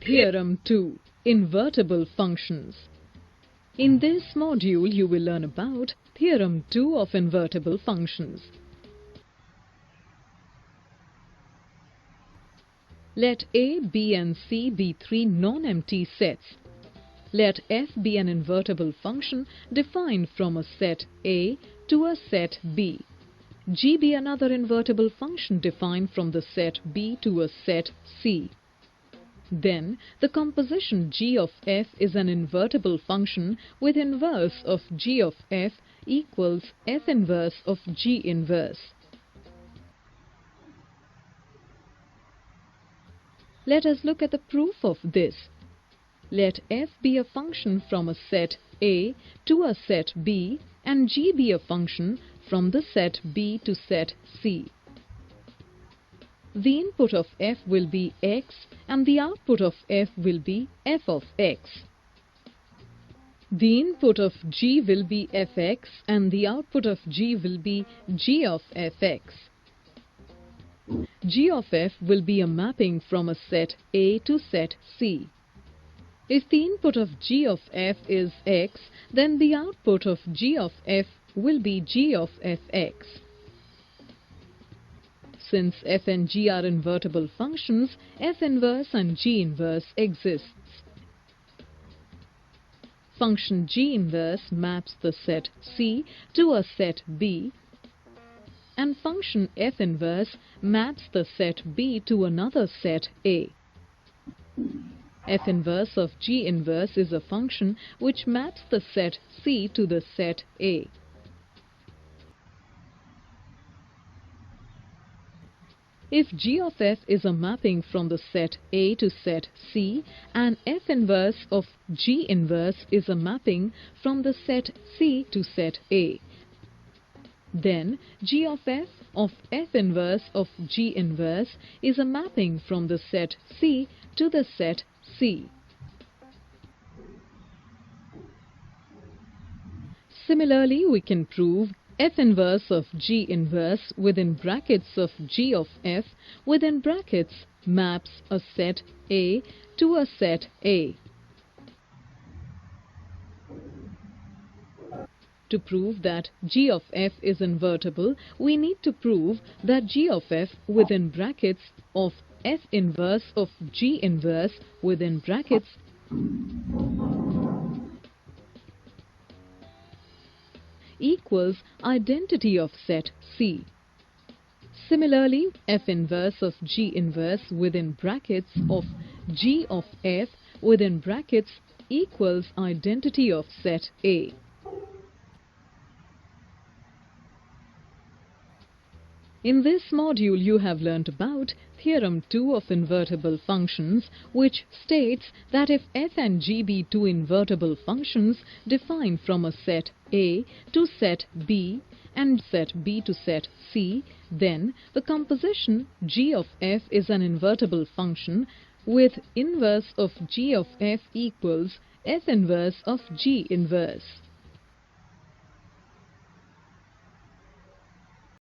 Theorem 2. Invertible functions. In this module, you will learn about Theorem 2 of invertible functions. Let A, B and C be three non-empty sets. Let f be an invertible function defined from a set A to a set B. G be another invertible function defined from the set B to a set C. Then, the composition g of f is an invertible function with inverse of g of f equals f inverse of g inverse. Let us look at the proof of this. Let f be a function from a set A to a set B and g be a function from the set B to set C. The input of f will be x and the output of f will be f of x. The input of g will be fx and the output of g will be g of fx. G of f will be a mapping from a set A to set C. If the input of g of f is x, then the output of g of f will be g of fx. Since f and g are invertible functions, f inverse and g inverse exists. Function g inverse maps the set C to a set B, and function f inverse maps the set B to another set A. F inverse of g inverse is a function which maps the set C to the set A. If g of f is a mapping from the set A to set C and f inverse of g inverse is a mapping from the set C to set A, then g of f inverse of g inverse is a mapping from the set C to the set C. Similarly, we can prove f inverse of g inverse within brackets of g of f within brackets maps a set A to a set A. To prove that g of f is invertible, we need to prove that g of f within brackets of f inverse of g inverse within brackets equals identity of set C. Similarly, f inverse of g inverse within brackets of g of f within brackets equals identity of set A. In this module, you have learnt about Theorem 2 of invertible functions, which states that if f and g be two invertible functions defined from a set A to set B and set B to set C, then the composition g of f is an invertible function with inverse of g of f equals f inverse of g inverse.